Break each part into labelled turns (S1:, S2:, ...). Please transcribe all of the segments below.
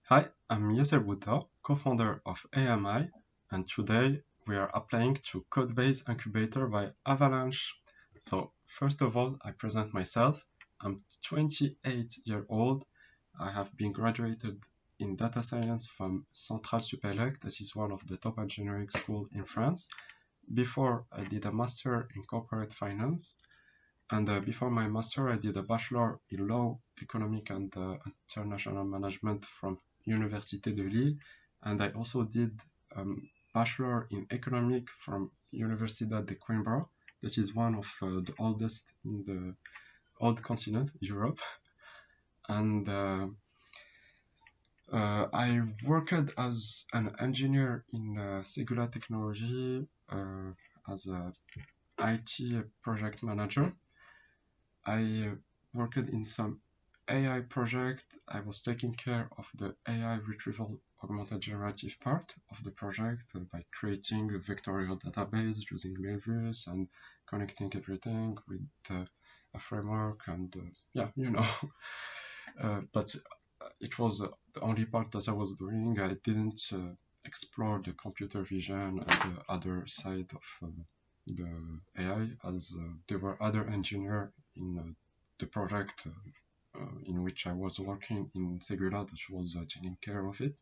S1: Hi, I'm Yasser Bouta, co-founder of AMI, and today we are applying to Codebase Incubator by Avalanche. So first of all, I present myself. I'm 28-year-old. I have been graduated in data science from Centrale Supélec. This is one of the top engineering schools in France. Before, I did a master in corporate finance. And before my master, I did a bachelor in law, economic, and international management from Université de Lille. And I also did bachelor in economic from Universidad de Coimbra. That is one of the oldest in the old continent, Europe. And I worked as an engineer in Singular Technology as a IT project manager. I worked in some AI project. I was taking care of the AI retrieval augmented generative part of the project by creating a vectorial database using Milvus and connecting everything with a framework and but it was the only part that I was doing. I didn't explore the computer vision and the other side of the AI, as there were other engineers in the project in which I was working in Segula that was taking care of it.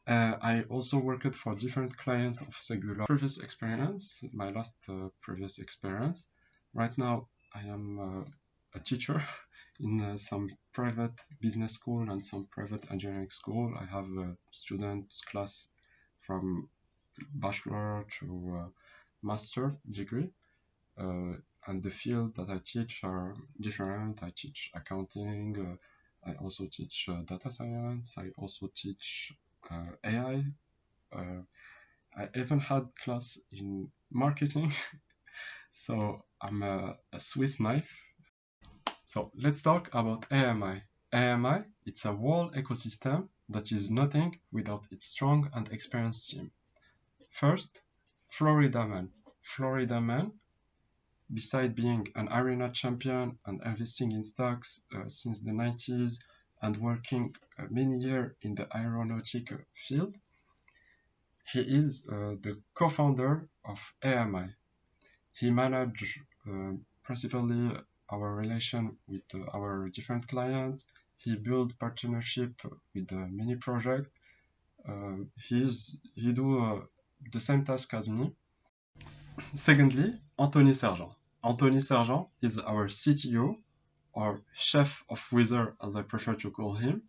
S1: I also worked for different clients of Segula. Previous experience, my last previous experience. Right now, I am a teacher in some private business school and some private engineering school. I have a student class from bachelor to master degree. And the field that I teach are different. I teach accounting. I also teach data science. I also teach AI. I even had class in marketing. So I'm a Swiss knife. So let's talk about AMI. AMI, it's a whole ecosystem that is nothing without its strong and experienced team. First, Florida Man. Florida Man, beside being an arena champion and investing in stocks since the 90s and working many years in the aeronautic field, he is the co-founder of AMI. He manages principally our relation with our different clients. He built partnership with many projects. He do the same task as me. Secondly, Anthony Sergent. Anthony Sergent is our CTO, or chef of wizard, as I prefer to call him.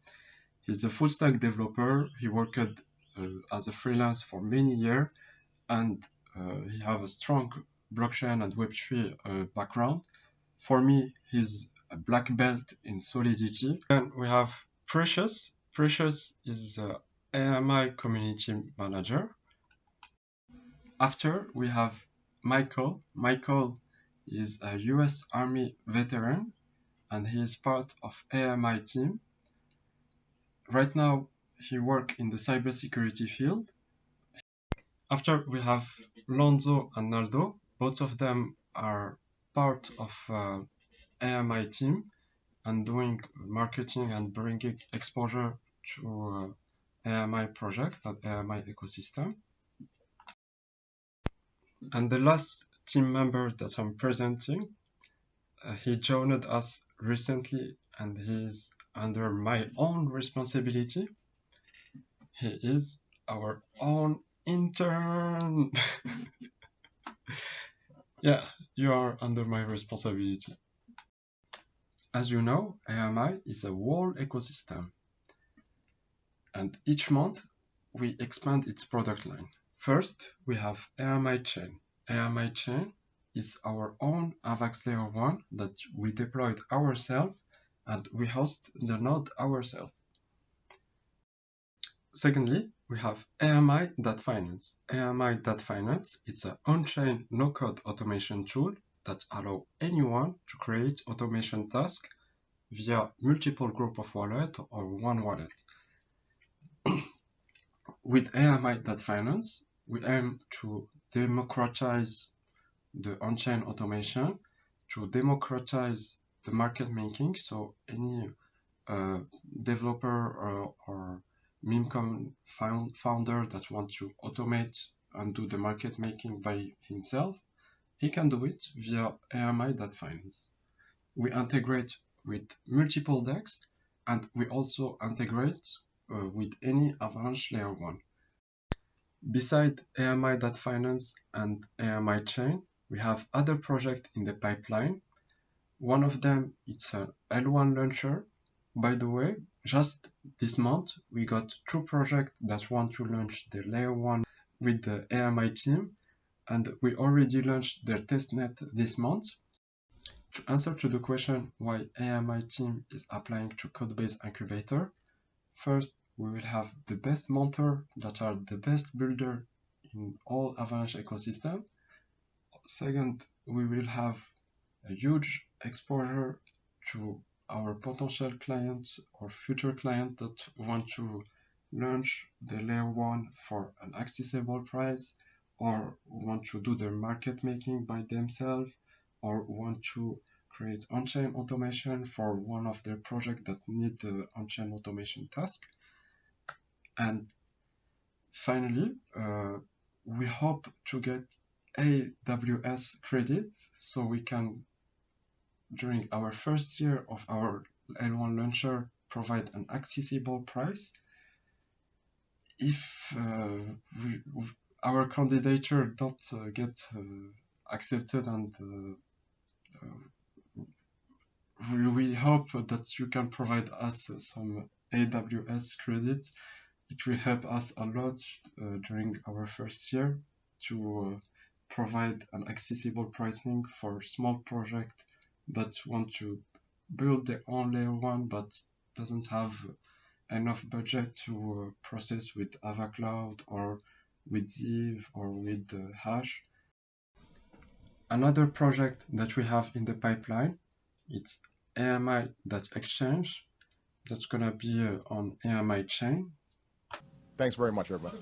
S1: He's a full stack developer. He worked as a freelance for many years, and he have a strong blockchain and Web3 background. For me, he's a black belt in Solidity. Then we have Precious. Precious is AMI community manager. After we have Michael. Michael is a US Army veteran and he is part of AMI team. Right now, he works in the cybersecurity field. After we have Lonzo and Naldo. Both of them are part of AMI team and doing marketing and bringing exposure to AMI project and AMI ecosystem. And the last team member that I'm presenting, he joined us recently and he's under my own responsibility. He is our own intern. Yeah, you are under my responsibility. As you know, AMI is a whole ecosystem. And each month, we expand its product line. First, we have AMIChain. AMIChain is our own AVAX layer 1 that we deployed ourselves and we host the node ourselves. Secondly, we have AMI.Finance. AMI.Finance is an on-chain no-code automation tool that allows anyone to create automation tasks via multiple group of wallets or one wallet. With AMI.Finance, we aim to democratize the on-chain automation, to democratize the market making, so any a developer or meme founder that wants to automate and do the market making by himself, he can do it via AMI.Finance. We integrate with multiple DEX, and we also integrate with any Avalanche layer 1. Beside AMI.Finance and AMIChain, we have other projects in the pipeline. One of them is an L1 launcher. By the way, just this month, we got 2 projects that want to launch the layer 1 with the AMI team, and we already launched their testnet this month. To answer to the question why AMI team is applying to Codebase Incubator, first, we will have the best mentor that are the best builder in all Avalanche ecosystem. Second, we will have a huge exposure to our potential clients or future clients that want to launch the layer 1 for an accessible price, or want to do their market making by themselves, or want to create on-chain automation for one of their projects that need the on-chain automation task. And finally, we hope to get AWS credit so we can, during our first year of our L1 launcher, provide an accessible price. If our candidature don't get accepted, and we hope that you can provide us some AWS credits. It will help us a lot during our first year to provide an accessible pricing for small projects that want to build their own layer 1 but doesn't have enough budget to process with AvaCloud or with Ziv or with Hash. Another project that we have in the pipeline, it's AMI.Exchange. That's gonna be on AMIChain.
S2: Thanks very much, everybody.